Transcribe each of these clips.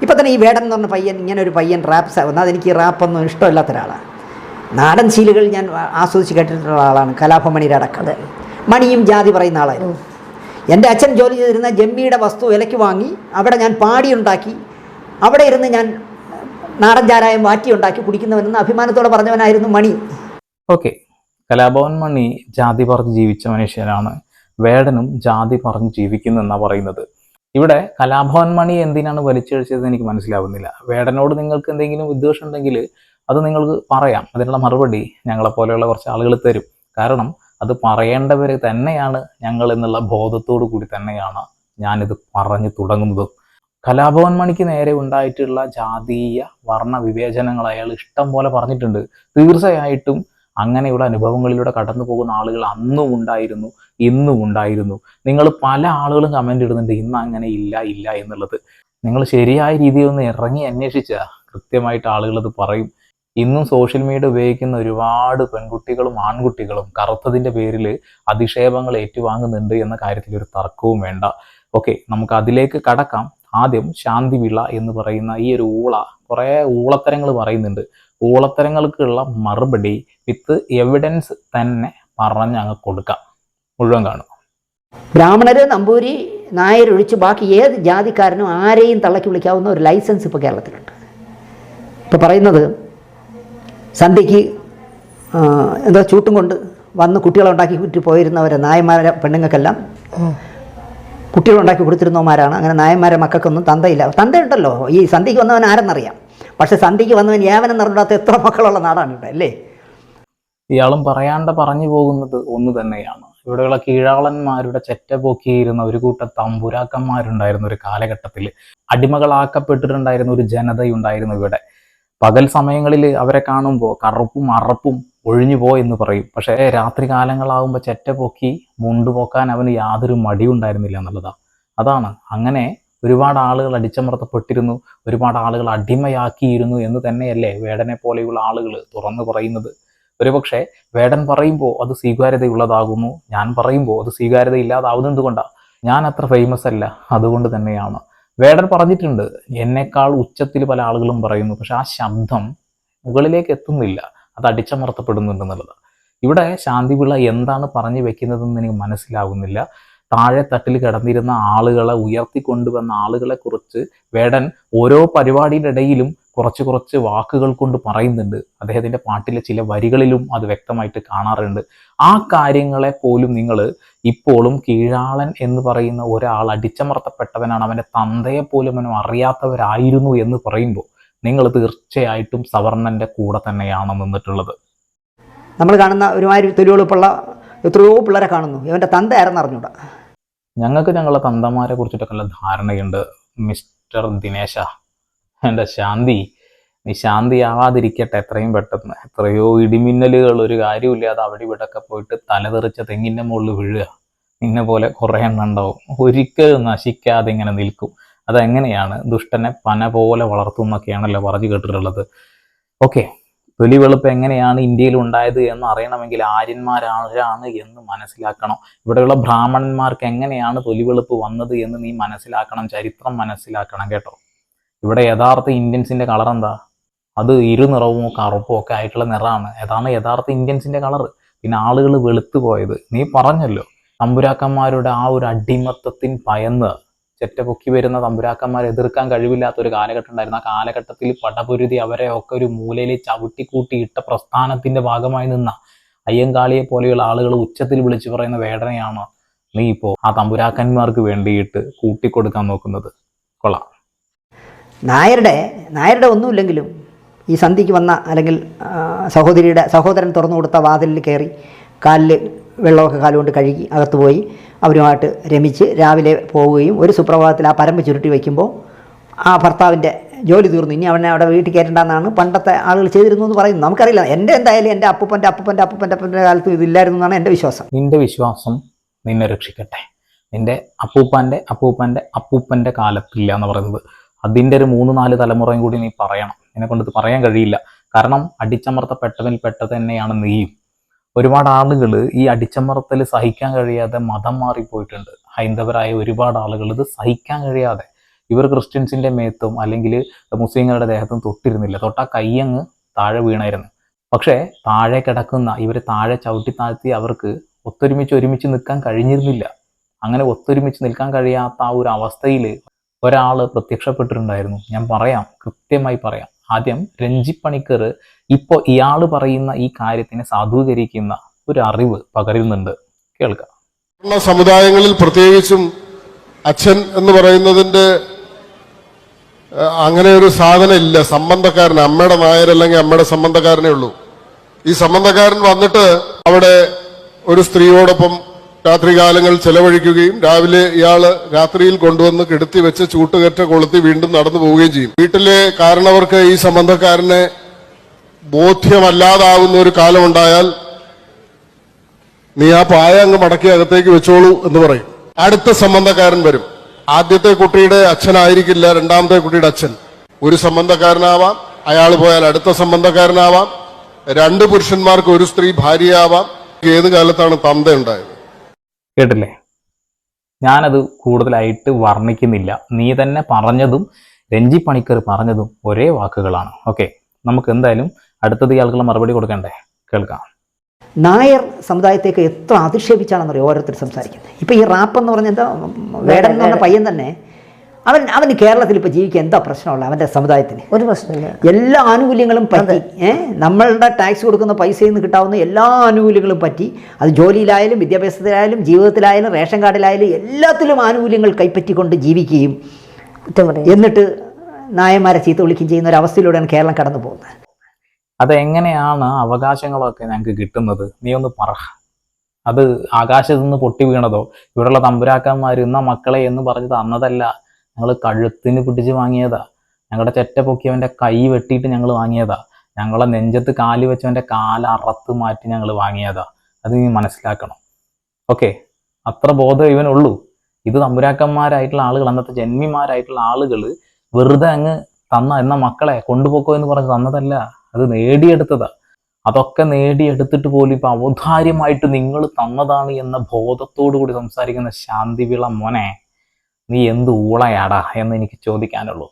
ഇപ്പം തന്നെ ഈ വേടൻ എന്ന് പറഞ്ഞ പയ്യൻ, ഇങ്ങനെ ഒരു പയ്യൻ റാപ്സ് വന്നാൽ എനിക്ക് ഈ റാപ്പൊന്നും ഇഷ്ടമില്ലാത്ത ഒരാളാണ്. നാടൻ ശീലുകൾ ഞാൻ ആസ്വദിച്ച് കേട്ടിട്ടുള്ള ആളാണ്. കലാഭമണിയുടെ അടക്കം മണിയും ജാതി പറയുന്ന ആളായിരുന്നു. എൻ്റെ അച്ഛൻ ജോലി ചെയ്തിരുന്ന ജമ്മിയുടെ വസ്തു വിലയ്ക്ക് വാങ്ങി അവിടെ ഞാൻ പാടിയുണ്ടാക്കി അവിടെ ഇരുന്ന് ഞാൻ നാടൻ ചാരായം വാറ്റിയുണ്ടാക്കി കുടിക്കുന്നവനെന്ന് അഭിമാനത്തോടെ പറഞ്ഞവനായിരുന്നു മണി. ഓക്കെ, കലാഭവൻ മണി ജാതി പറഞ്ഞ് ജീവിച്ച മനുഷ്യനാണ്. വേടനും ജാതി പറഞ്ഞ് ജീവിക്കുന്നു എന്നാണ് പറയുന്നത്. ഇവിടെ കലാഭവൻ മണി എന്തിനാണ് വലിച്ചഴിച്ചതെന്ന് എനിക്ക് മനസ്സിലാവുന്നില്ല. വേടനോട് നിങ്ങൾക്ക് എന്തെങ്കിലും വിദ്വേഷം ഉണ്ടെങ്കിൽ അത് നിങ്ങൾക്ക് പറയാം. അതിനുള്ള മറുപടി ഞങ്ങളെപ്പോലെയുള്ള കുറച്ച് ആളുകൾ തരും. കാരണം അത് പറയേണ്ടവർ തന്നെയാണ് ഞങ്ങൾ എന്നുള്ള ബോധത്തോടു കൂടി തന്നെയാണ് ഞാനിത് പറഞ്ഞു തുടങ്ങുന്നത്. കലാഭവൻ മണിക്ക് നേരെ ഉണ്ടായിട്ടുള്ള ജാതീയ വർണ്ണ വിവേചനങ്ങൾ അയാൾ ഇഷ്ടം പോലെ പറഞ്ഞിട്ടുണ്ട്. തീർച്ചയായിട്ടും അങ്ങനെയുള്ള അനുഭവങ്ങളിലൂടെ കടന്നു പോകുന്ന ആളുകൾ അന്നും ഉണ്ടായിരുന്നു, ഇന്നും ഉണ്ടായിരുന്നു. നിങ്ങൾ പല ആളുകളും കമൻ്റ് ഇടുന്നുണ്ട് ഇന്ന് അങ്ങനെ ഇല്ല എന്നുള്ളത്. നിങ്ങൾ ശരിയായ രീതിയിൽ ഒന്ന് ഇറങ്ങി അന്വേഷിച്ചാൽ കൃത്യമായിട്ട് ആളുകൾ അത് പറയും. ഇന്നും സോഷ്യൽ മീഡിയ ഉപയോഗിക്കുന്ന ഒരുപാട് പെൺകുട്ടികളും ആൺകുട്ടികളും കറുത്തതിൻ്റെ പേരിൽ അധിക്ഷേപങ്ങൾ ഏറ്റുവാങ്ങുന്നുണ്ട് എന്ന കാര്യത്തിൽ ഒരു തർക്കവും വേണ്ട. ഓക്കെ, നമുക്ക് അതിലേക്ക് കടക്കാം. ആദ്യം ശാന്തിവിള എന്ന് പറയുന്ന ഈ ഒരു കുറേ ഊളത്തരങ്ങൾ പറയുന്നുണ്ട്. ഊളത്തരങ്ങൾക്കുള്ള മറുപടി വിത്ത് എവിഡൻസ് തന്നെ പറഞ്ഞ് അങ്ങ് കൊടുക്കാം. മുഴുവൻ കാണും. ബ്രാഹ്മണര്, നമ്പൂരി, നായർ ഒഴിച്ച് ബാക്കി ഏത് ജാതിക്കാരനും ആരെയും തള്ളക്കി വിളിക്കാവുന്ന ഒരു ലൈസൻസ് ഇപ്പോൾ കേരളത്തിലുണ്ട്. ഇപ്പോൾ പറയുന്നത് സന്ധ്യയ്ക്ക് എന്താ ചൂട്ടും കൊണ്ട് വന്ന് കുട്ടികളുണ്ടാക്കി വിറ്റ് പോയിരുന്നവരെ നായന്മാരെ പെണ്ണുങ്ങൾക്കെല്ലാം കുട്ടികളുണ്ടാക്കി കൊടുത്തിരുന്നവന്മാരാണ്. അങ്ങനെ നായന്മാരെ മക്കൾക്കൊന്നും തന്തയില്ല. തന്തയുണ്ടല്ലോ, ഈ സന്ധ്യയ്ക്ക് വന്നവൻ ആരെന്നറിയാം. പക്ഷെ സന്ധ്യയ്ക്ക് വന്നവൻ ഏവനെന്ന് അറിഞ്ഞാത്ത എത്ര മക്കളുള്ള നാടാണ് ഇവിടെ, അല്ലേ? ഇയാളും പറയാണ്ട് പറഞ്ഞു പോകുന്നത് ഒന്ന് തന്നെയാണ്. ഇവിടെയുള്ള കീഴാളന്മാരുടെ ചെറ്റ പൊക്കിയിരുന്ന ഒരു കൂട്ടം തമ്പുരാക്കന്മാരുണ്ടായിരുന്ന ഒരു കാലഘട്ടത്തിൽ അടിമകളാക്കപ്പെട്ടിട്ടുണ്ടായിരുന്ന ഒരു ജനതയുണ്ടായിരുന്നു ഇവിടെ. പകൽ സമയങ്ങളിൽ അവരെ കാണുമ്പോൾ കറുപ്പും അറപ്പും ഒഴിഞ്ഞു എന്ന് പറയും. പക്ഷേ രാത്രി കാലങ്ങളാകുമ്പോൾ ചെറ്റ പൊക്കി മുണ്ടുപോക്കാൻ അവന് യാതൊരു മടിയുണ്ടായിരുന്നില്ല എന്നുള്ളതാണ്. അതാണ് അങ്ങനെ ഒരുപാട് ആളുകൾ അടിച്ചമർത്തപ്പെട്ടിരുന്നു, ഒരുപാട് ആളുകൾ അടിമയാക്കിയിരുന്നു എന്ന് തന്നെയല്ലേ വേടനെ പോലെയുള്ള ആളുകൾ തുറന്നു പറയുന്നത്. ഒരുപക്ഷെ വേടൻ പറയുമ്പോൾ അത് സ്വീകാര്യതയുള്ളതാകുന്നു, ഞാൻ പറയുമ്പോൾ അത് സ്വീകാര്യത ഇല്ലാതാവുന്നത് കൊണ്ടാണ്. ഞാൻ അത്ര ഫേമസ് അല്ല, അതുകൊണ്ട് തന്നെയാണ്. വേടൻ പറഞ്ഞിട്ടുണ്ട്, എന്നെക്കാൾ ഉച്ചത്തിൽ പല ആളുകളും പറയുന്നു, പക്ഷെ ആ ശബ്ദം മുകളിലേക്ക് എത്തുന്നില്ല, അത് അടിച്ചമർത്തപ്പെടുന്നുണ്ടെന്നുള്ളത്. ഇവിടെ ശാന്തിപിള്ള എന്താണ് പറഞ്ഞു വെക്കുന്നതെന്ന് എനിക്ക് മനസ്സിലാകുന്നില്ല. താഴെ തട്ടിൽ കിടന്നിരുന്ന ആളുകളെ ഉയർത്തിക്കൊണ്ടുവന്ന ആളുകളെ കുറിച്ച് വേടൻ ഓരോ പരിപാടിയുടെ ഇടയിലും കുറച്ച് വാക്കുകൾ കൊണ്ട് പറയുന്നുണ്ട്. അദ്ദേഹത്തിൻ്റെ പാട്ടിലെ ചില വരികളിലും അത് വ്യക്തമായിട്ട് കാണാറുണ്ട്. ആ കാര്യങ്ങളെ പോലും നിങ്ങൾ ഇപ്പോഴും കീഴാളൻ എന്ന് പറയുന്ന ഒരാൾ അടിച്ചമർത്തപ്പെട്ടവനാണ്, അവൻ്റെ തന്തയെ പോലും അവനും അറിയാത്തവരായിരുന്നു എന്ന് പറയുമ്പോൾ നിങ്ങൾ തീർച്ചയായിട്ടും സവർണൻ്റെ കൂടെ തന്നെയാണ് നിന്നിട്ടുള്ളത്. നമ്മൾ കാണുന്ന ഒരുമാതിരി തൊലിവെളുപ്പുള്ള എത്രയോ പിള്ളേരെ കാണുന്നു, ഇവൻ്റെ തന്ത ആരെന്ന് അറിഞ്ഞൂടാ. ഞങ്ങൾക്ക് ഞങ്ങളുടെ തന്തമാരെ കുറിച്ചിട്ടൊക്കെ ഉള്ള ധാരണയുണ്ട് മിസ്റ്റർ ദിനേശ. എൻ്റെ ശാന്തി, നീ ശാന്തിയാവാതിരിക്കട്ടെ എത്രയും പെട്ടെന്ന്. എത്രയോ ഇടിമിന്നലുകൾ ഒരു കാര്യമില്ലാതെ അവിടെ ഇവിടെയൊക്കെ പോയിട്ട് തലതെറിച്ച തെങ്ങിൻ്റെ മുകളിൽ വീഴുക. നിന്നെ പോലെ കുറേ എണ്ണം ഉണ്ടാവും, ഒരിക്കലും നശിക്കാതെ ഇങ്ങനെ നിൽക്കും. അതെങ്ങനെയാണ് ദുഷ്ടനെ പന പോലെ വളർത്തുന്നൊക്കെയാണല്ലോ പറഞ്ഞു കേട്ടിട്ടുള്ളത്. ഓക്കെ, തൊലി വെളുപ്പ് എങ്ങനെയാണ് ഇന്ത്യയിൽ ഉണ്ടായത് എന്ന് അറിയണമെങ്കിൽ ആര്യന്മാരാണ് എന്ന് മനസ്സിലാക്കണം. ഇവിടെയുള്ള ബ്രാഹ്മണന്മാർക്ക് എങ്ങനെയാണ് തൊലി വെളുപ്പ് വന്നത് എന്ന് നീ മനസ്സിലാക്കണം, ചരിത്രം മനസ്സിലാക്കണം കേട്ടോ. ഇവിടെ യഥാർത്ഥ ഇന്ത്യൻസിൻ്റെ കളർ എന്താ? അത് ഇരുനിറവും കറുപ്പും ഒക്കെ ആയിട്ടുള്ള നിറമാണ്. അതാണ് യഥാർത്ഥ ഇന്ത്യൻസിൻ്റെ കളറ്. പിന്നെ ആളുകൾ വെളുത്തു പോയത് നീ പറഞ്ഞല്ലോ. തമ്പുരാക്കന്മാരുടെ ആ ഒരു അടിമത്തത്തിന് ഭയന്ന് ചെറ്റ പൊക്കി വരുന്ന തമ്പുരാക്കന്മാരെ എതിർക്കാൻ കഴിവില്ലാത്ത ഒരു കാലഘട്ടം ഉണ്ടായിരുന്നു. ആ കാലഘട്ടത്തിൽ പടപൊരുതി അവരെ ഒക്കെ ഒരു മൂലയിൽ ചവിട്ടിക്കൂട്ടി ഇട്ട പ്രസ്ഥാനത്തിന്റെ ഭാഗമായി നിന്ന അയ്യങ്കാളിയെ പോലെയുള്ള ആളുകൾ ഉച്ചത്തിൽ വിളിച്ചു പറയുന്ന വേദനയാണ് നീ ഇപ്പോൾ ആ തമ്പുരാക്കന്മാർക്ക് വേണ്ടിയിട്ട് കൂട്ടിക്കൊടുക്കാൻ നോക്കുന്നത്. കൊള്ളാം. നായരുടെ ഒന്നുമില്ലെങ്കിലും ഈ സന്ധ്യയ്ക്ക് വന്ന അല്ലെങ്കിൽ സഹോദരൻ തുറന്നു കൊടുത്ത വാതിലിൽ കയറി കാലിൽ വെള്ളമൊക്കെ കാലുകൊണ്ട് കഴുകി അകത്ത് പോയി അവരുമായിട്ട് രമിച്ച് രാവിലെ പോവുകയും ഒരു സുപ്രഭാതത്തിൽ ആ പരമ്പ് ചുരുട്ടി വയ്ക്കുമ്പോൾ ആ ഭർത്താവിൻ്റെ ജോലി തീർന്നു, ഇനി അവനെ അവിടെ വീട്ടിൽ കയറ്റണ്ടെന്നാണ് പണ്ടത്തെ ആളുകൾ ചെയ്തിരുന്നു എന്ന് പറയുന്നു. നമുക്കറിയില്ല. എന്തായാലും എൻ്റെ അപ്പൂപ്പൻ്റെ കാലത്ത് ഇതില്ലായിരുന്നു എന്നാണ് എൻ്റെ വിശ്വാസം. നിൻ്റെ വിശ്വാസം നിന്നെ രക്ഷിക്കട്ടെ. നിൻ്റെ അപ്പൂപ്പൻ്റെ കാലത്തില്ല എന്ന് പറയുന്നത് അതിൻ്റെ ഒരു 3-4 തലമുറയും കൂടി നീ പറയണം. നിന്നെക്കൊണ്ട് ഇത് പറയാൻ കഴിയില്ല. കാരണം അടിച്ചമർത്തപ്പെട്ടവൻ പെട്ടത് തന്നെയാണ് നീയും. ഒരുപാട് ആളുകൾ ഈ അടിച്ചമർത്തൽ സഹിക്കാൻ കഴിയാതെ മതം മാറിപ്പോയിട്ടുണ്ട്. ഹൈന്ദവരായ ഒരുപാട് ആളുകൾ ഇത് സഹിക്കാൻ കഴിയാതെ ഇവർ ക്രിസ്ത്യൻസിന്റെ മേത്തും അല്ലെങ്കിൽ മുസ്ലിങ്ങളുടെ ദേഹത്തും തൊട്ടിരുന്നില്ല. തൊട്ടാ കയ്യങ്ങ് താഴെ വീണായിരുന്നു. പക്ഷേ താഴെ കിടക്കുന്ന ഇവർ താഴെ ചവിട്ടി താഴ്ത്തി അവർക്ക് ഒരുമിച്ച് നിൽക്കാൻ കഴിഞ്ഞിരുന്നില്ല. അങ്ങനെ ഒത്തൊരുമിച്ച് നിൽക്കാൻ കഴിയാത്ത ആ ഒരു അവസ്ഥയിൽ ഒരാൾ പ്രത്യക്ഷപ്പെട്ടിട്ടുണ്ടായിരുന്നു. ഞാൻ പറയാം, കൃത്യമായി പറയാം. ആദ്യം രഞ്ജി പണിക്കർ ഇപ്പോൾ ഇയാൾ പറയുന്ന ഈ കാര്യത്തിനെ സാധൂകരിക്കുന്ന ഒരു അറിവ് പകരുന്നുണ്ട്. കേൾക്കാം. സമുദായങ്ങളിൽ പ്രത്യേകിച്ചും അച്ഛൻ എന്ന് പറയുന്നതിന്റെ അങ്ങനെ ഒരു സാധനം ഇല്ല. സംബന്ധക്കാരൻ, അമ്മയുടെ നായരല്ലെങ്കിൽ അമ്മയുടെ സംബന്ധക്കാരനേ ഉള്ളൂ. ഈ സംബന്ധക്കാരൻ വന്നിട്ട് അവിടെ ഒരു സ്ത്രീയോടൊപ്പം രാത്രികാലങ്ങൾ ചെലവഴിക്കുകയും രാവിലെ ഇയാള് രാത്രിയിൽ കൊണ്ടുവന്ന് കിടത്തി വെച്ച് ചൂട്ടുകറ്റ കൊളുത്തി വീണ്ടും നടന്നു പോവുകയും ചെയ്യും. വീട്ടിലെ കാരണവർക്ക് ഈ സംബന്ധക്കാരനെ ബോധ്യമല്ലാതാവുന്ന ഒരു കാലമുണ്ടായാൽ നീ ആ പായ അങ്ങ് മടക്കി അകത്തേക്ക് വെച്ചോളൂ എന്ന് പറയും. അടുത്ത സംബന്ധക്കാരൻ വരും. ആദ്യത്തെ കുട്ടിയുടെ അച്ഛനായിരിക്കില്ല രണ്ടാമത്തെ കുട്ടിയുടെ അച്ഛൻ. ഒരു സംബന്ധക്കാരനാവാം, അയാൾ പോയാൽ അടുത്ത സംബന്ധക്കാരനാവാം. 2 പുരുഷന്മാർക്ക് ഒരു സ്ത്രീ ഭാര്യയാവാം. ഏത് കാലത്താണ് തന്ത ഉണ്ടായത്? കേട്ടില്ലേ? ഞാനത് കൂടുതലായിട്ട് വർണ്ണിക്കുന്നില്ല. നീ തന്നെ പറഞ്ഞതും രഞ്ജി പണിക്കർ പറഞ്ഞതും ഒരേ വാക്കുകളാണ്. ഓക്കെ, നമുക്ക് എന്തായാലും അടുത്തത് ഇയാൾക്കുള്ള മറുപടി കൊടുക്കണ്ടേ? കേൾക്കാം. നായർ സമുദായത്തേക്ക് എത്ര അധിക്ഷേപിച്ചാണെന്നറിയോ ഓരോരുത്തർ സംസാരിക്കുന്നത്. ഇപ്പം ഈ റാപ്പ് എന്ന് പറഞ്ഞ എന്താ, വേടൻ എന്ന് പറഞ്ഞ പയ്യൻ തന്നെ അവന് കേരളത്തിൽ ഇപ്പോൾ ജീവിക്കാൻ എന്താ പ്രശ്നമുള്ള അവൻ്റെ സമുദായത്തിന്? ഒരു പ്രശ്നമില്ല. എല്ലാ ആനുകൂല്യങ്ങളും പറ്റി, നമ്മളുടെ ടാക്സ് കൊടുക്കുന്ന പൈസയിൽ നിന്ന് കിട്ടാവുന്ന എല്ലാ ആനുകൂല്യങ്ങളും പറ്റി, അത് ജോലിയിലായാലും വിദ്യാഭ്യാസത്തിലായാലും ജീവിതത്തിലായാലും റേഷൻ കാർഡിലായാലും എല്ലാത്തിലും ആനുകൂല്യങ്ങൾ കൈപ്പറ്റിക്കൊണ്ട് ജീവിക്കുകയും എന്നിട്ട് നായന്മാരെ ചീത്ത വിളിക്കുകയും ചെയ്യുന്ന ഒരു അവസ്ഥയിലൂടെയാണ് കേരളം കടന്നു പോകുന്നത്. അതെങ്ങനെയാണ് അവകാശങ്ങളൊക്കെ ഞങ്ങൾക്ക് കിട്ടുന്നത്? നീ ഒന്ന് പറ. അത് ആകാശത്ത് നിന്ന് പൊട്ടി വീണതോ ഇവിടെയുള്ള തമ്പുരാക്കന്മാർ ഇന്ന മക്കളെ എന്ന് പറഞ്ഞ് തന്നതല്ല. ഞങ്ങൾ കഴുത്തിന് പിടിച്ച് വാങ്ങിയതാ. ഞങ്ങളുടെ ചെറ്റ പൊക്കിയവൻ്റെ കൈ വെട്ടിയിട്ട് ഞങ്ങൾ വാങ്ങിയതാ. ഞങ്ങളെ നെഞ്ചത്ത് കാല് വെച്ചവൻ്റെ കാല് അറത്ത് മാറ്റി ഞങ്ങൾ വാങ്ങിയതാ. അത് നീ മനസ്സിലാക്കണം. ഓക്കെ, അത്ര ബോധം ഇവനുള്ളൂ. ഇത് തമ്പുരാക്കന്മാരായിട്ടുള്ള ആളുകൾ, അന്നത്തെ ജന്മിമാരായിട്ടുള്ള ആളുകൾ വെറുതെ അങ്ങ് തന്ന എന്ന മക്കളെ കൊണ്ടുപോക്കോ എന്ന് പറഞ്ഞ് തന്നതല്ല, അത് നേടിയെടുത്തതാ. അതൊക്കെ നേടിയെടുത്തിട്ട് പോലും ഇപ്പൊ ഔദാര്യമായിട്ട് നിങ്ങൾ തന്നതാണ് എന്ന ബോധത്തോടു കൂടി സംസാരിക്കുന്ന ശാന്തിവിള മോനെ, നീ എന്ത് ഊളയാടാ എന്ന് എനിക്ക് ചോദിക്കാനുള്ളൂ.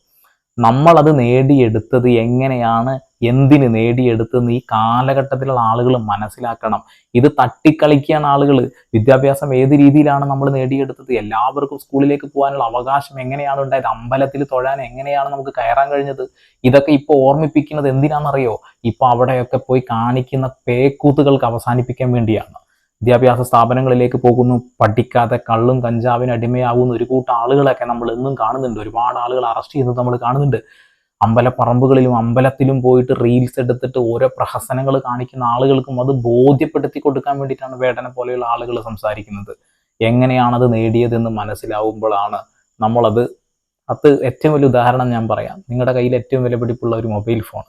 നമ്മളത് നേടിയെടുത്തത് എങ്ങനെയാണ്, എന്തിന് നേടിയെടുത്തതെന്ന് ഈ കാലഘട്ടത്തിലുള്ള ആളുകൾ മനസ്സിലാക്കണം. ഇത് തട്ടിക്കളിക്കുകയാണ് ആളുകൾ. വിദ്യാഭ്യാസം ഏത് രീതിയിലാണ് നമ്മൾ നേടിയെടുത്തത്? എല്ലാവർക്കും സ്കൂളിലേക്ക് പോകാനുള്ള അവകാശം എങ്ങനെയാണ് ഉണ്ടായത്? അമ്പലത്തിൽ തൊഴാൻ എങ്ങനെയാണ് നമുക്ക് കയറാൻ കഴിഞ്ഞത്? ഇതൊക്കെ ഇപ്പോൾ ഓർമ്മിപ്പിക്കുന്നത് എന്തിനാണെന്നറിയോ? ഇപ്പൊ അവിടെയൊക്കെ പോയി കാണിക്കുന്ന പേക്കൂത്തുകൾക്ക് അവസാനിപ്പിക്കാൻ വേണ്ടിയാണ്. വിദ്യാഭ്യാസ സ്ഥാപനങ്ങളിലേക്ക് പോകുന്നു, പഠിക്കാതെ കള്ളും കഞ്ചാവിന് അടിമയാകുന്ന ഒരു കൂട്ടം ആളുകളൊക്കെ നമ്മൾ എന്നും കാണുന്നുണ്ട്. ഒരുപാട് ആളുകൾ അറസ്റ്റ് ചെയ്യുന്നത് നമ്മൾ കാണുന്നുണ്ട്. അമ്പലപ്പറമ്പുകളിലും അമ്പലത്തിലും പോയിട്ട് റീൽസ് എടുത്തിട്ട് ഓരോ പ്രഹസനങ്ങൾ കാണിക്കുന്ന ആളുകൾക്കും അത് ബോധ്യപ്പെടുത്തി കൊടുക്കാൻ വേണ്ടിയിട്ടാണ് വേടനെ പോലെയുള്ള ആളുകൾ സംസാരിക്കുന്നത്. എങ്ങനെയാണത് നേടിയതെന്ന് മനസ്സിലാവുമ്പോഴാണ് നമ്മളത് ഏറ്റവും വലിയ ഉദാഹരണം ഞാൻ പറയാം. നിങ്ങളുടെ കയ്യിൽ ഏറ്റവും വിലപിടിപ്പുള്ള ഒരു മൊബൈൽ ഫോൺ.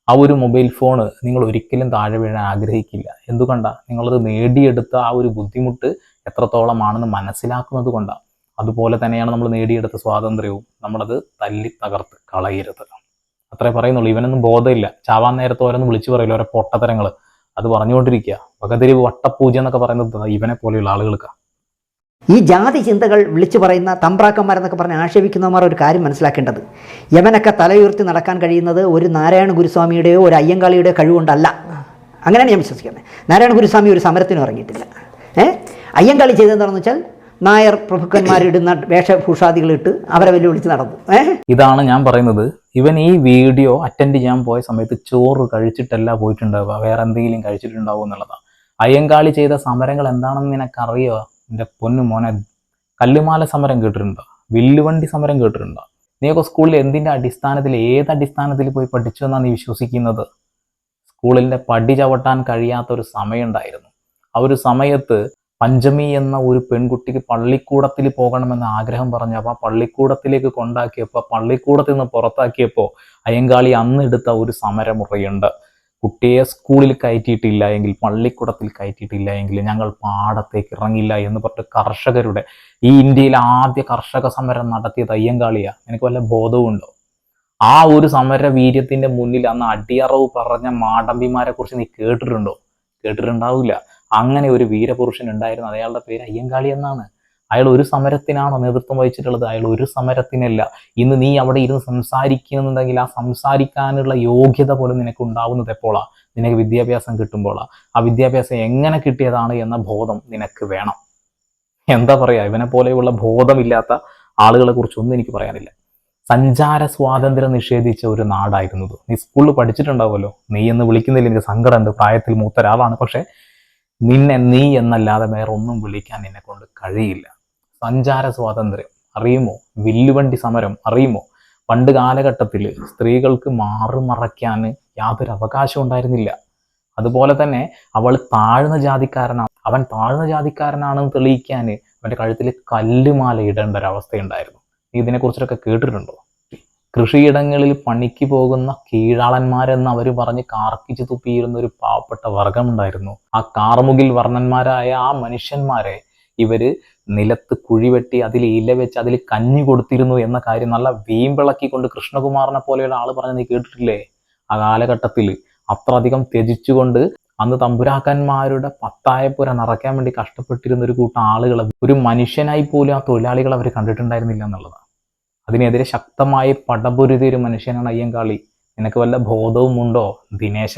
ആ ഒരു മൊബൈൽ ഫോൺ നിങ്ങൾ ഒരിക്കലും താഴെ വീഴാൻ ആഗ്രഹിക്കില്ല. എന്തുകൊണ്ടാണ്? നിങ്ങളത് നേടിയെടുത്ത ആ ഒരു ബുദ്ധിമുട്ട് എത്രത്തോളമാണെന്ന് മനസ്സിലാക്കുന്നത് കൊണ്ടാണ്. അതുപോലെ തന്നെയാണ് നമ്മൾ നേടിയെടുത്ത സ്വാതന്ത്ര്യവും. നമ്മളത് തല്ലി തകർത്ത് കളയരുത്. അത്രേ പറയുന്നുള്ളൂ. ഇവനൊന്നും ബോധമില്ല. ചാവാൻ നേരത്തെ ഓരോന്ന് വിളിച്ചു പറയില്ല, ഓരോ പൊട്ടത്തരങ്ങൾ അത് പറഞ്ഞുകൊണ്ടിരിക്കുക. വകതിരിവ് വട്ടപ്പൂജ എന്നൊക്കെ പറയുന്നത് ഇവനെ പോലെയുള്ള ആളുകൾക്ക്. ഈ ജാതി ചിന്തകൾ വിളിച്ചു പറയുന്ന തമ്പ്രാക്കന്മാരെന്നൊക്കെ പറഞ്ഞ് ആക്ഷേപിക്കുന്നവന്മാർ ഒരു കാര്യം മനസ്സിലാക്കേണ്ടത്, യവനൊക്കെ തലയുയർത്തി നടക്കാൻ കഴിയുന്നത് ഒരു നാരായണ ഗുരുസ്വാമിയുടെയോ ഒരു അയ്യങ്കാളിയുടെയോ കഴിവുകൊണ്ടല്ല. അങ്ങനെയാണ് ഞാൻ വിശ്വസിക്കുന്നത്. നാരായണ ഗുരുസ്വാമി ഒരു സമരത്തിനും ഇറങ്ങിയിട്ടില്ല. അയ്യങ്കാളി ചെയ്തതെന്താണെന്ന് വെച്ചാൽ നായർ പ്രഭുക്കന്മാരിടുന്ന വേഷഭൂഷാദികളിട്ട് അവരെ വെല്ലുവിളിച്ച് നടന്നു. ഇതാണ് ഞാൻ പറയുന്നത്. ഇവൻ ഈ വീഡിയോ അറ്റൻഡ് ചെയ്യാൻ പോയ സമയത്ത് ചോറ് കഴിച്ചിട്ടല്ല പോയിട്ടുണ്ടാവുക, വേറെ എന്തെങ്കിലും കഴിച്ചിട്ടുണ്ടാവും എന്നുള്ളതാണ്. അയ്യങ്കാളി ചെയ്ത സമരങ്ങൾ എന്താണെന്ന് നിനക്കറിയോ? എൻ്റെ പൊന്നു മോനെ, കല്ലുമാല സമരം കേട്ടിട്ടുണ്ടോ? വില്ലുവണ്ടി സമരം കേട്ടിട്ടുണ്ടോ? നീയൊക്കെ സ്കൂളിൽ എന്തിൻ്റെ അടിസ്ഥാനത്തിൽ, ഏത് അടിസ്ഥാനത്തിൽ പോയി പഠിച്ചു എന്നാണ് നീ വിശ്വസിക്കുന്നത്? സ്കൂളിൻ്റെ പടി ചവിട്ടാൻ കഴിയാത്ത ഒരു സമയമുണ്ടായിരുന്നു. ആ ഒരു സമയത്ത് പഞ്ചമി എന്ന ഒരു പെൺകുട്ടിക്ക് പള്ളിക്കൂടത്തിൽ പോകണമെന്ന ആഗ്രഹം പറഞ്ഞപ്പോൾ ആ പള്ളിക്കൂടത്തിലേക്ക് കൊണ്ടാക്കിയപ്പോൾ, പള്ളിക്കൂടത്തിൽ നിന്ന് പുറത്താക്കിയപ്പോൾ അയ്യങ്കാളി അന്ന് എടുത്ത ഒരു സമരമുറയുണ്ട്. കുട്ടിയെ സ്കൂളിൽ കയറ്റിയിട്ടില്ല എങ്കിൽ, പള്ളിക്കൂടത്തിൽ കയറ്റിയിട്ടില്ല എങ്കിൽ ഞങ്ങൾ പാടത്തേക്ക് ഇറങ്ങില്ല എന്ന് പറഞ്ഞിട്ട് കർഷകരുടെ, ഈ ഇന്ത്യയിലെ ആദ്യ കർഷക സമരം നടത്തിയത് അയ്യങ്കാളിയാണ്. എനിക്ക് വല്ല ബോധവുമുണ്ടോ? ആ ഒരു സമര വീര്യത്തിന്റെ മുന്നിൽ അന്ന് അടിയറവ് പറഞ്ഞ മാടമ്പിമാരെ കുറിച്ച് നീ കേട്ടിട്ടുണ്ടോ? കേട്ടിട്ടുണ്ടാവില്ല. അങ്ങനെ ഒരു വീരപുരുഷൻ ഉണ്ടായിരുന്നു. അയാളുടെ പേര് അയ്യങ്കാളി എന്നാണ്. അയാൾ ഒരു സമരത്തിനാണോ നേതൃത്വം വഹിച്ചിട്ടുള്ളത്? അയാൾ ഒരു സമരത്തിനല്ല. ഇന്ന് നീ അവിടെ ഇരുന്ന് സംസാരിക്കുന്നുണ്ടെങ്കിൽ ആ സംസാരിക്കാനുള്ള യോഗ്യത പോലും നിനക്ക് ഉണ്ടാവുന്നത് എപ്പോഴാണ്? നിനക്ക് വിദ്യാഭ്യാസം കിട്ടുമ്പോഴാണ്. ആ വിദ്യാഭ്യാസം എങ്ങനെ കിട്ടിയതാണ് എന്ന ബോധം നിനക്ക് വേണം. എന്താ പറയാ, ഇവനെ പോലെയുള്ള ബോധമില്ലാത്ത ആളുകളെ കുറിച്ചൊന്നും എനിക്ക് പറയാനില്ല. സഞ്ചാര സ്വാതന്ത്ര്യം നിഷേധിച്ച ഒരു നാടായിരുന്നത്. നീ സ്കൂളിൽ പഠിച്ചിട്ടുണ്ടാവുമല്ലോ. നീ എന്ന് വിളിക്കുന്നതിൽ എനിക്ക് സങ്കടമുണ്ട്, പ്രായത്തിൽ മൂത്ത ഒരാളാണ്. പക്ഷെ നിന്നെ നീ എന്നല്ലാതെ വേറെ ഒന്നും വിളിക്കാൻ നിന്നെ കൊണ്ട് കഴിയില്ല. സഞ്ചാര സ്വാതന്ത്ര്യം അറിയുമോ? വില്ലുവണ്ടി സമരം അറിയുമോ? പണ്ട് കാലഘട്ടത്തിൽ സ്ത്രീകൾക്ക് മാറുമറയ്ക്കാൻ യാതൊരു അവകാശം ഉണ്ടായിരുന്നില്ല. അതുപോലെ തന്നെ അവൻ താഴ്ന്ന ജാതിക്കാരനാണെന്ന് തെളിയിക്കാൻ അവൻ്റെ കഴുത്തിൽ കല്ലുമാല ഇടേണ്ട ഒരവസ്ഥയുണ്ടായിരുന്നു. നീ ഇതിനെക്കുറിച്ചൊക്കെ കേട്ടിട്ടുണ്ടോ? കൃഷിയിടങ്ങളിൽ പണിക്ക് പോകുന്ന കീഴാളന്മാരെന്ന് അവർ പറഞ്ഞ് കാർക്കിച്ച് തുപ്പിയിരുന്ന ഒരു പാവപ്പെട്ട വർഗമുണ്ടായിരുന്നു. ആ കാർമുകിൽ വർണ്ണന്മാരായ ആ മനുഷ്യന്മാരെ ഇവര് നിലത്ത് കുഴിവെട്ടി അതിൽ ഇല വെച്ച് അതിൽ കഞ്ഞി കൊടുത്തിരുന്നു എന്ന കാര്യം നല്ല വീമ്പിളക്കിക്കൊണ്ട് കൃഷ്ണകുമാറിനെ പോലെയുള്ള ആള് പറഞ്ഞ് നീ കേട്ടിട്ടില്ലേ? ആ കാലഘട്ടത്തിൽ അത്ര അധികം ത്യജിച്ചുകൊണ്ട് അന്ന് തമ്പുരാക്കന്മാരുടെ പത്തായപ്പുര നിറയ്ക്കാൻ വേണ്ടി കഷ്ടപ്പെട്ടിരുന്ന ഒരു കൂട്ടം ആളുകൾ, ഒരു മനുഷ്യനായി പോലും ആ തൊഴിലാളികൾ അവർ കണ്ടിട്ടുണ്ടായിരുന്നില്ല എന്നുള്ളതാണ്. അതിനെതിരെ ശക്തമായി പടപൊരുതിയ ഒരു മനുഷ്യനാണ് അയ്യങ്കാളി. നിനക്ക് വല്ല ബോധവും ഉണ്ടോ ദിനേശ?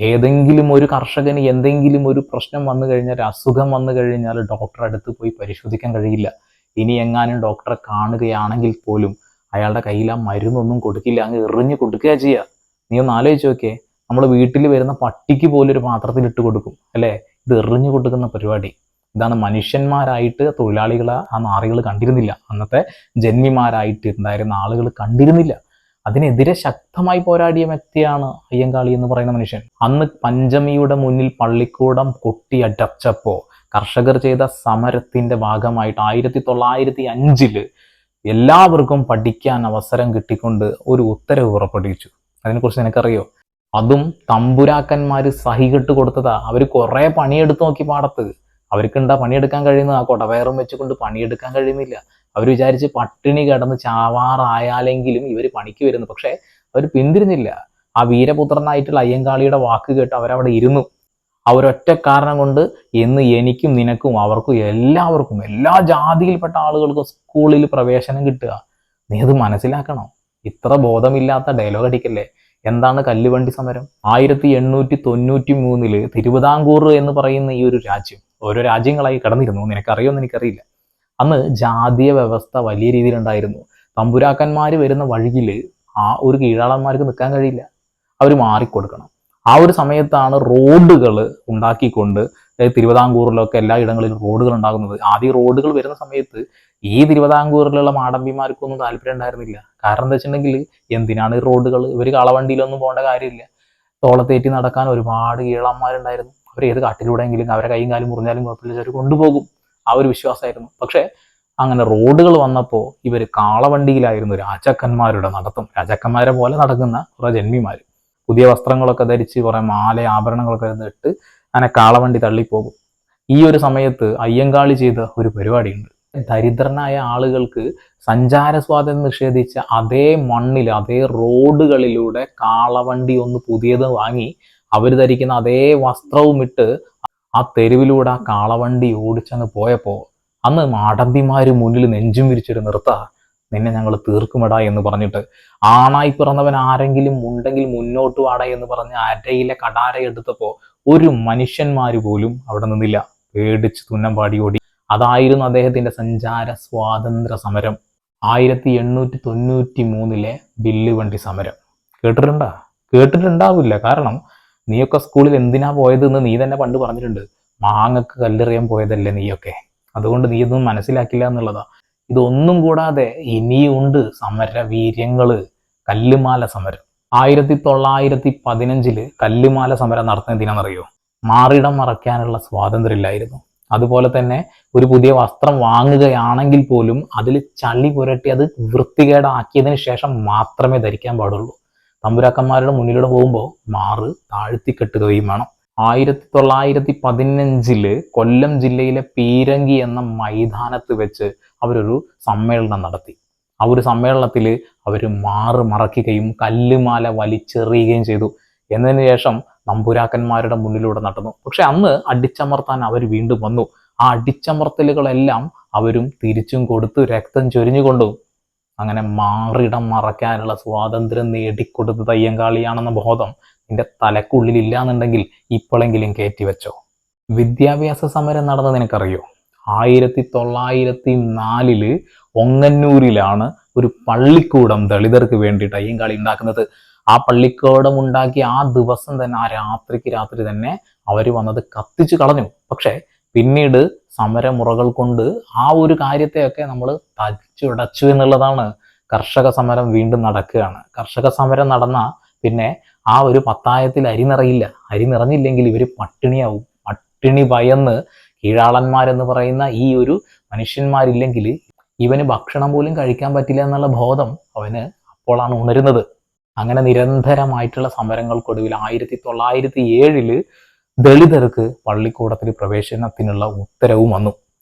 ഏതെങ്കിലും ഒരു കർഷകന് എന്തെങ്കിലും ഒരു പ്രശ്നം വന്നു കഴിഞ്ഞാൽ, ഒരു അസുഖം വന്നു കഴിഞ്ഞാൽ ഡോക്ടറെ അടുത്ത് പോയി പരിശോധിക്കാൻ കഴിയില്ല. ഇനി എങ്ങാനും ഡോക്ടറെ കാണുകയാണെങ്കിൽ പോലും അയാളുടെ കയ്യിൽ ആ മരുന്നൊന്നും കൊടുക്കില്ല, അങ്ങ് എറിഞ്ഞു കൊടുക്കുക ചെയ്യുക. നീ ഒന്ന് ആലോചിച്ച് നോക്കിയേ, നമ്മൾ വീട്ടിൽ വരുന്ന പട്ടിക്ക് പോലും ഒരു പാത്രത്തിൽ ഇട്ട് കൊടുക്കും അല്ലേ? ഇത് എറിഞ്ഞു കൊടുക്കുന്ന പരിപാടി. ഇതാണ് മനുഷ്യന്മാരായിട്ട് തൊഴിലാളികളെ ആ നാറികൾ കണ്ടിരുന്നില്ല. അന്നത്തെ ജന്മിമാരായിട്ട് ഉണ്ടായിരുന്ന ആളുകൾ കണ്ടിരുന്നില്ല. അതിനെതിരെ ശക്തമായി പോരാടിയ വ്യക്തിയാണ് അയ്യങ്കാളി എന്ന് പറയുന്ന മനുഷ്യൻ. അന്ന് പഞ്ചമിയുടെ മുന്നിൽ പള്ളിക്കൂടം കൊട്ടിയടച്ചപ്പോ കർഷകർ ചെയ്ത സമരത്തിന്റെ ഭാഗമായിട്ട് 1905 എല്ലാവർക്കും പഠിക്കാൻ അവസരം കിട്ടിക്കൊണ്ട് ഒരു ഉത്തരവ് പുറപ്പെടുവിച്ചു. അതിനെക്കുറിച്ച് നിനക്കറിയോ? അതും തമ്പുരാക്കന്മാര് സഹികെട്ട് കൊടുത്തതാ. അവർ കുറെ പണിയെടുത്ത് നോക്കി പാടത്ത്. അവർക്ക് എന്താ പണിയെടുക്കാൻ കഴിയുന്നത്? ആ കൊടവയറും വെച്ചുകൊണ്ട് പണിയെടുക്കാൻ കഴിയുന്നില്ല. അവർ വിചാരിച്ച് പട്ടിണി കിടന്ന് ചാവാറായാലെങ്കിലും ഇവർ പണിക്ക് വരുന്നു. പക്ഷെ അവർ പിന്തിരിഞ്ഞില്ല. ആ വീരപുത്രനായിട്ടുള്ള അയ്യങ്കാളിയുടെ വാക്ക് കേട്ട് അവരവിടെ ഇരുന്നു. ആ ഒരൊറ്റ കാരണം കൊണ്ട് എന്ന് എനിക്കും നിനക്കും അവർക്കും എല്ലാവർക്കും എല്ലാ ജാതിയിൽപ്പെട്ട ആളുകൾക്കും സ്കൂളിൽ പ്രവേശനം കിട്ടുക. നീ അത് മനസ്സിലാക്കണം. ഇത്ര ബോധമില്ലാത്ത ഡയലോഗ് അടിക്കല്ലേ. എന്താണ് കല്ലുവണ്ടി സമരം? 1893 തിരുവിതാംകൂർ എന്ന് പറയുന്ന ഈ ഒരു രാജ്യം ഓരോ രാജ്യങ്ങളായി കടന്നിരുന്നു. നിനക്കറിയോന്ന് എനിക്കറിയില്ല. അന്ന് ജാതീയ വ്യവസ്ഥ വലിയ രീതിയിലുണ്ടായിരുന്നു. തമ്പുരാക്കന്മാർ വരുന്ന വഴിയിൽ ആ ഒരു കീഴാളന്മാർക്ക് നിൽക്കാൻ കഴിയില്ല, അവർ മാറിക്കൊടുക്കണം. ആ ഒരു സമയത്താണ് റോഡുകൾ ഉണ്ടാക്കിക്കൊണ്ട് തിരുവിതാംകൂറിലൊക്കെ എല്ലാ ഇടങ്ങളിലും റോഡുകൾ ഉണ്ടാകുന്നത്. ആദ്യം റോഡുകൾ വരുന്ന സമയത്ത് ഈ തിരുവിതാംകൂറിലുള്ള മാടമ്പിമാർക്കൊന്നും താല്പര്യം ഉണ്ടായിരുന്നില്ല. കാരണം എന്താ വെച്ചിട്ടുണ്ടെങ്കിൽ, എന്തിനാണ് ഈ റോഡുകൾ? ഇവർ കളവണ്ടിയിലൊന്നും പോകേണ്ട കാര്യമില്ല. തോളത്തേറ്റി നടക്കാൻ ഒരുപാട് കീഴാളന്മാരുണ്ടായിരുന്നു. അവർ ഏത് കാട്ടിലൂടെയെങ്കിലും അവരെ കൈയും കാലും മുറിഞ്ഞാലും കുഴപ്പമില്ല, അവർ കൊണ്ടുപോകും. ആ ഒരു വിശ്വാസമായിരുന്നു. പക്ഷെ അങ്ങനെ റോഡുകൾ വന്നപ്പോൾ ഇവർ കാളവണ്ടിയിലായിരുന്നു രാജാക്കന്മാരുടെ നടത്തം. രാജാക്കന്മാരെ പോലെ നടക്കുന്ന കുറെ ജന്മിമാർ പുതിയ വസ്ത്രങ്ങളൊക്കെ ധരിച്ച് കുറെ മാല ആഭരണങ്ങളൊക്കെ ഇട്ട് അങ്ങനെ കാളവണ്ടി തള്ളിപ്പോകും. ഈ ഒരു സമയത്ത് അയ്യങ്കാളി ചെയ്ത ഒരു പരിപാടിയുണ്ട്. ദരിദ്രനായ ആളുകൾക്ക് സഞ്ചാര സ്വാതന്ത്ര്യം നിഷേധിച്ച അതേ മണ്ണിൽ അതേ റോഡുകളിലൂടെ കാളവണ്ടി ഒന്ന് പുതിയത് വാങ്ങി അവർ ധരിക്കുന്ന അതേ വസ്ത്രവും ഇട്ട് ആ തെരുവിലൂടെ ആ കാളവണ്ടി ഓടിച്ചങ്ങ് പോയപ്പോ അന്ന് മാടമ്പിമാര് മുന്നിൽ നെഞ്ചും വിരിച്ചൊരു നിർത്ത, നിന്നെ ഞങ്ങൾ തീർക്കുമെടാ എന്ന് പറഞ്ഞിട്ട്, ആണായി പിറന്നവൻ ആരെങ്കിലും ഉണ്ടെങ്കിൽ മുന്നോട്ട് വാട എന്ന് പറഞ്ഞ് അരയിലെ കടാര എടുത്തപ്പോ ഒരു മനുഷ്യന്മാര് പോലും അവിടെ നിന്നില്ല. പേടിച്ച് തുന്നം പാടി ഓടി. അതായിരുന്നു അദ്ദേഹത്തിന്റെ സഞ്ചാര സ്വാതന്ത്ര്യ സമരം. 1893 വില്ലുവണ്ടി സമരം. കേട്ടിട്ടുണ്ടാവില്ല. കാരണം നീയൊക്കെ സ്കൂളിൽ എന്തിനാ പോയതെന്ന് നീ തന്നെ പണ്ട് പറഞ്ഞിട്ടുണ്ട്. മാങ്ങക്ക് കല്ലെറിയാൻ പോയതല്ലേ നീയൊക്കെ. അതുകൊണ്ട് നീ ഇതൊന്നും മനസ്സിലാക്കില്ല എന്നുള്ളതാ. ഇതൊന്നും കൂടാതെ ഇനിയുണ്ട് സമരവീര്യങ്ങള്. കല്ലുമാല സമരം 1915 കല്ലുമാല സമരം നടത്തുന്ന എന്തിനാണെന്നറിയോ? മാറിടം മറയ്ക്കാനുള്ള സ്വാതന്ത്ര്യമില്ലായിരുന്നു. അതുപോലെ തന്നെ ഒരു പുതിയ വസ്ത്രം വാങ്ങുകയാണെങ്കിൽ പോലും അതിൽ ചളി പുരട്ടി അത് വൃത്തികേടാക്കിയതിന് ശേഷം മാത്രമേ ധരിക്കാൻ പാടുള്ളൂ. തമ്പുരാക്കന്മാരുടെ മുന്നിലൂടെ പോകുമ്പോൾ മാറ് താഴ്ത്തിക്കെട്ടുകയും വേണം. 1915 കൊല്ലം ജില്ലയിലെ പീരങ്കി എന്ന മൈതാനത്ത് വെച്ച് അവരൊരു സമ്മേളനം നടത്തി. ആ ഒരു സമ്മേളനത്തിൽ അവർ മാറ് മറയ്ക്കുകയും കല്ലുമാല വലിച്ചെറിയുകയും ചെയ്തു. എന്നതിന് ശേഷം തമ്പുരാക്കന്മാരുടെ മുന്നിലൂടെ നടന്നു. പക്ഷെ അന്ന് അടിച്ചമർത്താൻ അവർ വീണ്ടും വന്നു. ആ അടിച്ചമർത്തലുകളെല്ലാം അവരും തിരിച്ചും കൊടുത്ത് രക്തം ചൊരിഞ്ഞുകൊണ്ടും അങ്ങനെ മാറിടം മറയ്ക്കാനുള്ള സ്വാതന്ത്ര്യം നേടിക്കൊടുത്തത് അയ്യങ്കാളിയാണെന്ന ബോധം നിന്റെ തലക്കുള്ളിൽ ഇല്ലാന്നുണ്ടെങ്കിൽ ഇപ്പോഴെങ്കിലും കയറ്റിവെച്ചോ. വിദ്യാഭ്യാസ സമരം നടന്നത് നിനക്കറിയോ? 1904 ഒങ്ങന്നൂരിലാണ് ഒരു പള്ളിക്കൂടം ദളിതർക്ക് വേണ്ടിയിട്ട് അയ്യങ്കാളി ഉണ്ടാക്കുന്നത്. ആ പള്ളിക്കൂടം ഉണ്ടാക്കിയ ആ ദിവസം തന്നെ, ആ രാത്രി തന്നെ അവർ വന്നത് കത്തിച്ചു കളഞ്ഞു. പക്ഷെ പിന്നീട് സമരമുറകൾ കൊണ്ട് ആ ഒരു കാര്യത്തെയൊക്കെ നമ്മൾ തച്ചുടച്ചു എന്നുള്ളതാണ്. കർഷക സമരം വീണ്ടും നടക്കുകയാണ്. കർഷക സമരം നടന്ന പിന്നെ ആ ഒരു പത്തായത്തിൽ അരി നിറയില്ല. അരി നിറഞ്ഞില്ലെങ്കിൽ ഇവർ പട്ടിണിയാവും. പട്ടിണി ഭയന്ന് കീഴാളന്മാരെന്ന് പറയുന്ന ഈ ഒരു മനുഷ്യന്മാരില്ലെങ്കിൽ ഇവന് ഭക്ഷണം പോലും കഴിക്കാൻ പറ്റില്ല എന്നുള്ള ബോധം അവന് അപ്പോഴാണ് ഉണരുന്നത്. അങ്ങനെ നിരന്തരമായിട്ടുള്ള സമരങ്ങൾക്കൊടുവിൽ 1907 ദളിതർക്ക് പള്ളിക്കൂടത്തിൽ പ്രവേശനത്തിനുള്ള ഉത്തരവും വന്നു.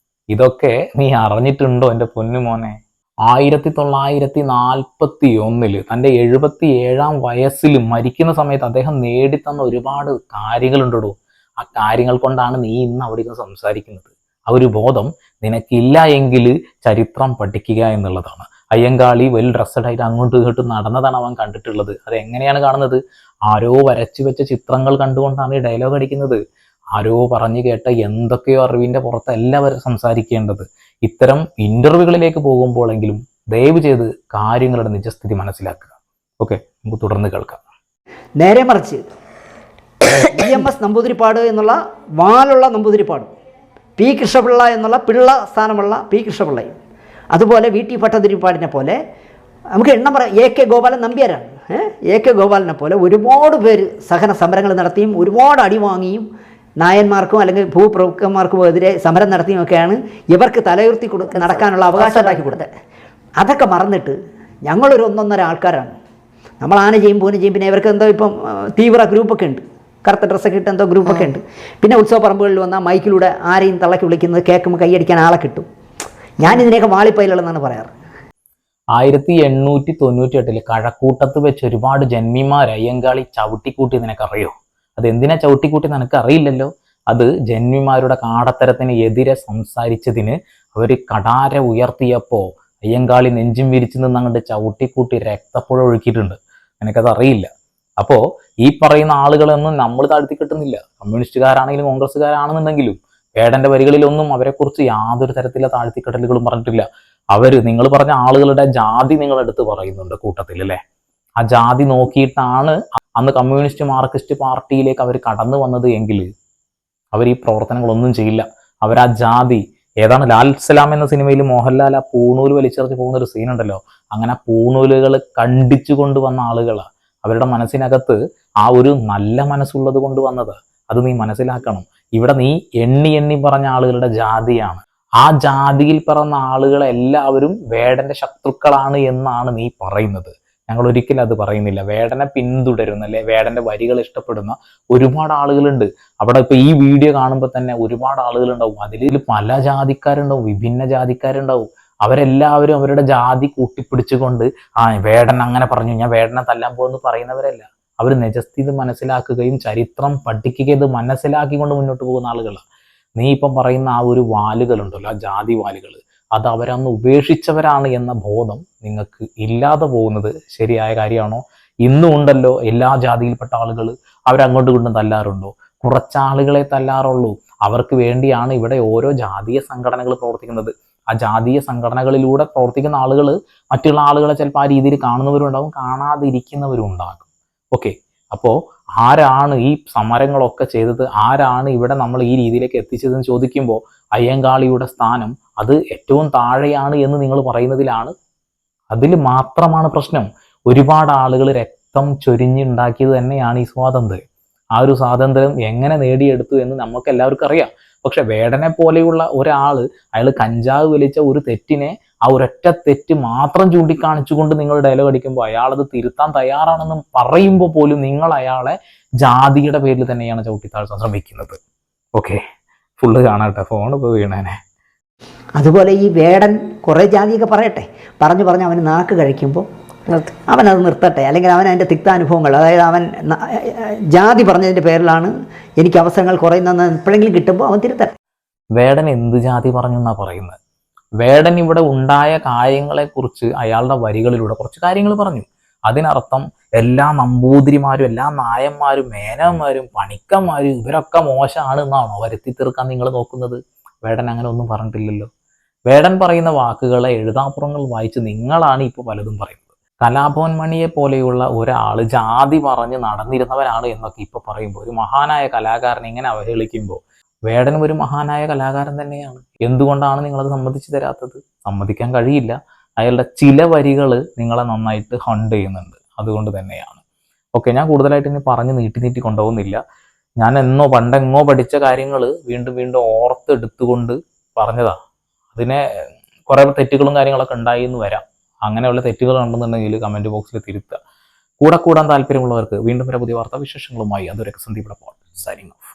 ഇതൊക്കെ നീ അറിഞ്ഞിട്ടുണ്ടോ എൻ്റെ പൊന്നുമോനെ? 1941 തൻ്റെ 77-ാം വയസ്സിൽ മരിക്കുന്ന സമയത്ത് അദ്ദേഹം നേടിത്തന്ന ഒരുപാട് കാര്യങ്ങളുണ്ടോ. ആ കാര്യങ്ങൾ കൊണ്ടാണ് നീ ഇന്ന് അവിടെ ഇരുന്ന് സംസാരിക്കുന്നത്. ആ ഒരു ബോധം നിനക്കില്ല എങ്കിൽ ചരിത്രം പഠിക്കുക എന്നുള്ളതാണ്. അയ്യങ്കാളി വെൽ ഡ്രസ്സഡ് ആയിട്ട് അങ്ങോട്ടും ഇങ്ങോട്ടും നടന്നതാണ് അവൻ കണ്ടിട്ടുള്ളത്. അത് എങ്ങനെയാണ് കാണുന്നത്? ആരോ വരച്ചു വെച്ച ചിത്രങ്ങൾ കണ്ടുകൊണ്ടാണ് ഈ ഡയലോഗ് അടിക്കുന്നത്. ആരോ പറഞ്ഞു കേട്ട എന്തൊക്കെയോ അറിവിന്റെ പുറത്ത് എല്ലാവരും സംസാരിക്കേണ്ടത്. ഇത്തരം ഇന്റർവ്യൂകളിലേക്ക് പോകുമ്പോഴെങ്കിലും ദയവ് ചെയ്ത് കാര്യങ്ങളുടെ നിജസ്ഥിതി മനസ്സിലാക്കുക. ഓക്കെ, നമുക്ക് തുടർന്ന് കേൾക്കാം. നേരെ മറിച്ച് EMS നമ്പൂതിരിപ്പാട് എന്നുള്ള വാലുള്ള നമ്പൂതിരിപ്പാടും പി കൃഷ്ണപിള്ള എന്നുള്ള പിള്ള സ്ഥാനമുള്ള പി കൃഷ്ണപിള്ളയും അതുപോലെ VT ഭട്ടതിരിപ്പാടിനെ പോലെ നമുക്ക് എണ്ണം പറയാം. AK ഗോപാലൻ നമ്പ്യാരാണ്. AK ഗോപാലനെ പോലെ ഒരുപാട് പേര് സഹന സമരങ്ങൾ നടത്തിയും ഒരുപാട് അടി വാങ്ങിയും നായന്മാർക്കും അല്ലെങ്കിൽ ഭൂപ്രഭുക്കന്മാർക്കും എതിരെ സമരം നടത്തിയുമൊക്കെയാണ് ഇവർക്ക് തലയുർത്തി നടക്കാനുള്ള അവകാശം ഉണ്ടാക്കി കൊടുത്തത്. അതൊക്കെ മറന്നിട്ട് ഞങ്ങളൊരു 1-1.5 ആൾക്കാരാണ്. നമ്മൾ ആന ചെയ്യും പൂന ചെയ്യും. പിന്നെ ഇവർക്ക് എന്തോ ഇപ്പം തീവ്ര ഗ്രൂപ്പൊക്കെ ഉണ്ട്, കറുത്ത ഡ്രസ്സൊക്കെ ഇട്ട് എന്തോ ഗ്രൂപ്പൊക്കെ ഉണ്ട്. പിന്നെ ഉത്സവ പറമ്പുകളിൽ വന്നാൽ മൈക്കിലൂടെ ആരെയും തള്ളക്കി വിളിക്കുന്നത് കേൾക്കുമ്പോൾ കൈയടിക്കാൻ ആളെ കിട്ടും. ഞാനിതിനെയൊക്കെ വാളിപ്പയിലുള്ളതെന്നാണ് പറയാറ്. 1898 കഴക്കൂട്ടത്ത് വെച്ച് ഒരുപാട് ജന്മിമാർ അയ്യങ്കാളി ചവിട്ടിക്കൂട്ടി നിനക്കറിയോ? അതെന്തിനാ ചവിട്ടിക്കൂട്ടി നിനക്ക് അറിയില്ലല്ലോ. അത് ജന്മിമാരുടെ കാടത്തരത്തിന് എതിരെ സംസാരിച്ചതിന് അവർ കടാര ഉയർത്തിയപ്പോൾ അയ്യങ്കാളി നെഞ്ചും വിരിച്ചു നിന്ന് അങ്ങോട്ട് ചവിട്ടിക്കൂട്ടി രക്തപ്പുഴ ഒഴുക്കിയിട്ടുണ്ട്. നിനക്കത് അറിയില്ല. അപ്പോൾ ഈ പറയുന്ന ആളുകളൊന്നും നമ്മൾ താഴ്ത്തി കിട്ടുന്നില്ല. കമ്മ്യൂണിസ്റ്റുകാരാണെങ്കിലും കോൺഗ്രസ്സുകാരാണെന്നുണ്ടെങ്കിലും വേടന്റെ വരികളിലൊന്നും അവരെക്കുറിച്ച് യാതൊരു തരത്തിലുള്ള താഴ്ത്തിക്കെട്ടലുകളും പറഞ്ഞിട്ടില്ല. നിങ്ങൾ പറഞ്ഞ ആളുകളുടെ ജാതി നിങ്ങളെടുത്ത് പറയുന്നുണ്ട് കൂട്ടത്തിൽ, അല്ലേ? ആ ജാതി നോക്കിയിട്ടാണ് അന്ന് കമ്മ്യൂണിസ്റ്റ് മാർക്സിസ്റ്റ് പാർട്ടിയിലേക്ക് അവർ കടന്നു വന്നത് എങ്കിൽ അവർ ഈ പ്രവർത്തനങ്ങളൊന്നും ചെയ്യില്ല. അവർ ആ ജാതി ഏതാണ് ലാൽ സലാം എന്ന സിനിമയിൽ മോഹൻലാൽ ആ പൂണൂല് വലിച്ചെറിച്ച് പോകുന്ന ഒരു സീനുണ്ടല്ലോ, അങ്ങനെ പൂണൂലുകൾ കണ്ടിച്ചു കൊണ്ടുവന്ന ആളുകളാണ്. അവരുടെ മനസ്സിനകത്ത് ആ ഒരു നല്ല മനസ്സുള്ളത് കൊണ്ട് വന്നത്. അത് നീ മനസ്സിലാക്കണം. ഇവിടെ നീ എണ്ണി പറഞ്ഞ ആളുകളുടെ ജാതിയാണ്. ആ ജാതിയിൽ പിറന്ന ആളുകളെല്ലാവരും വേടന്റെ ശത്രുക്കളാണ് എന്നാണ് നീ പറയുന്നത്. ഞങ്ങൾ ഒരിക്കലും അത് പറയുന്നില്ല. വേടനെ പിന്തുടരുന്ന അല്ലെ വേടന്റെ വരികൾ ഇഷ്ടപ്പെടുന്ന ഒരുപാട് ആളുകളുണ്ട് അവിടെ. ഇപ്പൊ ഈ വീഡിയോ കാണുമ്പോൾ തന്നെ ഒരുപാട് ആളുകളുണ്ടാവും. അതിൽ പല ജാതിക്കാരുണ്ടാവും, വിഭിന്ന ജാതിക്കാരുണ്ടാവും. അവരെല്ലാവരും അവരുടെ ജാതി കൂട്ടിപ്പിടിച്ചുകൊണ്ട് വേടൻ അങ്ങനെ പറഞ്ഞു, ഞാൻ വേടനെ തല്ലാൻ പോകുന്നു പറയുന്നവരല്ല. അവർ നിജസ്ഥിതി മനസ്സിലാക്കുകയും ചരിത്രം പഠിക്കുകയും ഇത് മനസ്സിലാക്കിക്കൊണ്ട് മുന്നോട്ട് പോകുന്ന ആളുകളാണ്. നീ ഇപ്പം പറയുന്ന ആ ഒരു വാലുകളുണ്ടല്ലോ, ആ ജാതി വാലുകൾ, അത് അവരന്ന് ഉപേക്ഷിച്ചവരാണ് എന്ന ബോധം നിങ്ങൾക്ക് ഇല്ലാതെ പോകുന്നത് ശരിയായ കാര്യമാണോ? ഇന്നും ഉണ്ടല്ലോ എല്ലാ ജാതിയിൽപ്പെട്ട ആളുകൾ. അവരങ്ങോട്ടും ഇങ്ങോട്ടും തല്ലാറുണ്ടോ? കുറച്ചാളുകളെ തല്ലാറുള്ളൂ. അവർക്ക് വേണ്ടിയാണ് ഇവിടെ ഓരോ ജാതീയ സംഘടനകൾ പ്രവർത്തിക്കുന്നത്. ആ ജാതീയ സംഘടനകളിലൂടെ പ്രവർത്തിക്കുന്ന ആളുകൾ മറ്റുള്ള ആളുകളെ ചിലപ്പോൾ ആ രീതിയിൽ കാണുന്നവരും ഉണ്ടാവും, കാണാതിരിക്കുന്നവരും ഉണ്ടാകും. ഓക്കെ, അപ്പോൾ ആരാണ് ഈ സമരങ്ങളൊക്കെ ചെയ്തത്? ആരാണ് ഇവിടെ നമ്മൾ ഈ രീതിയിലേക്ക് എത്തിച്ചതെന്ന് ചോദിക്കുമ്പോൾ അയ്യങ്കാളിയുടെ സ്ഥാനം അത് ഏറ്റവും താഴെയാണ് എന്ന് നിങ്ങൾ പറയുന്നതിലാണ്. അതിൽ മാത്രമാണ് പ്രശ്നം. ഒരുപാട് ആളുകൾ രക്തം ചൊരിഞ്ഞുണ്ടാക്കിയത് തന്നെയാണ് ഈ സ്വാതന്ത്ര്യം. ആ ഒരു സ്വാതന്ത്ര്യം എങ്ങനെ നേടിയെടുത്തു എന്ന് നമുക്ക് എല്ലാവർക്കും അറിയാം. പക്ഷെ വേടനെ പോലെയുള്ള ഒരാൾ, അയാൾ കഞ്ചാവ് വലിച്ച ഒരു തെറ്റിനെ ആ ഒരൊറ്റ തെറ്റ് മാത്രം ചൂണ്ടിക്കാണിച്ചുകൊണ്ട് നിങ്ങൾ ഡയലോഗ് അടിക്കുമ്പോൾ അയാളത് തിരുത്താൻ തയ്യാറാണെന്നും പറയുമ്പോൾ പോലും നിങ്ങൾ അയാളെ ജാതിയുടെ പേരിൽ തന്നെയാണ് ചവിട്ടിത്താഴ്ത്താൻ ശ്രമിക്കുന്നത്. ഓക്കെ, ഫുള്ള് കാണട്ടെ, ഫോൺ ഇപ്പോൾ വീണേനെ. അതുപോലെ ഈ വേടൻ കുറേ ജാതിയൊക്കെ പറയട്ടെ, പറഞ്ഞ് അവന് നാക്ക് കഴിക്കുമ്പോൾ അവനത് നിർത്തട്ടെ. അല്ലെങ്കിൽ അവൻ അതിൻ്റെ തിക്താനുഭവങ്ങൾ, അതായത് അവൻ ജാതി പറഞ്ഞതിൻ്റെ പേരിലാണ് എനിക്ക് അവസരങ്ങൾ കുറയുന്നതെന്ന് എപ്പോഴെങ്കിലും കിട്ടുമ്പോൾ അവൻ തിരുത്തട്ടെ. വേടൻ എന്ത് ജാതി പറഞ്ഞു എന്നാ പറയുന്നത്? വേടൻ ഇവിടെ ഉണ്ടായ കാര്യങ്ങളെക്കുറിച്ച് അയാളുടെ വരികളിലൂടെ കുറച്ച് കാര്യങ്ങൾ പറഞ്ഞു. അതിനർത്ഥം എല്ലാ നമ്പൂതിരിമാരും എല്ലാ നായന്മാരും മേനന്മാരും പണിക്കന്മാരും ഇവരൊക്കെ മോശമാണ് എന്നാണോ വരുത്തി തീർക്കാൻ നിങ്ങൾ നോക്കുന്നത്? വേടൻ അങ്ങനെ ഒന്നും പറഞ്ഞിട്ടില്ലല്ലോ. വേടൻ പറയുന്ന വാക്കുകളെ എഴുതാപ്പുറങ്ങൾ വായിച്ച് നിങ്ങളാണ് ഇപ്പോൾ പലതും പറയുന്നത്. കലാഭവൻ മണിയെ പോലെയുള്ള ഒരാൾ ജാതി പറഞ്ഞ് നടന്നിരുന്നവരാണ് എന്നൊക്കെ ഇപ്പൊ പറയുമ്പോൾ, ഒരു മഹാനായ കലാകാരനെ ഇങ്ങനെ അവഹേളിക്കുമ്പോൾ, വേടനും ഒരു മഹാനായ കലാകാരൻ തന്നെയാണ്. എന്തുകൊണ്ടാണ് നിങ്ങളത് സമ്മതിച്ചു തരാത്തത്? സമ്മതിക്കാൻ കഴിയില്ല. അയാളുടെ ചില വരികൾ നിങ്ങളെ നന്നായിട്ട് ഹണ്ട് ചെയ്യുന്നുണ്ട്, അതുകൊണ്ട് തന്നെയാണ്. ഓക്കെ, ഞാൻ കൂടുതലായിട്ട് ഇനി പറഞ്ഞ് നീട്ടി കൊണ്ടുപോകുന്നില്ല. ഞാൻ പണ്ടെങ്ങോ പഠിച്ച കാര്യങ്ങൾ വീണ്ടും വീണ്ടും ഓർത്തെടുത്തുകൊണ്ട് പറഞ്ഞതാ. അതിനെ കുറെ തെറ്റുകളും കാര്യങ്ങളൊക്കെ ഉണ്ടായി എന്ന് വരാം. അങ്ങനെയുള്ള തെറ്റുകൾ ഉണ്ടെന്നുണ്ടെങ്കിൽ കമന്റ് ബോക്സിൽ തിരുത്തുക. കൂടാൻ താല്പര്യമുള്ളവർക്ക് വീണ്ടും വരെ പുതിയ വാർത്താ വിശേഷങ്ങളുമായി അതൊരു സന്ദീപ് സൈനിങ് ഓഫ്.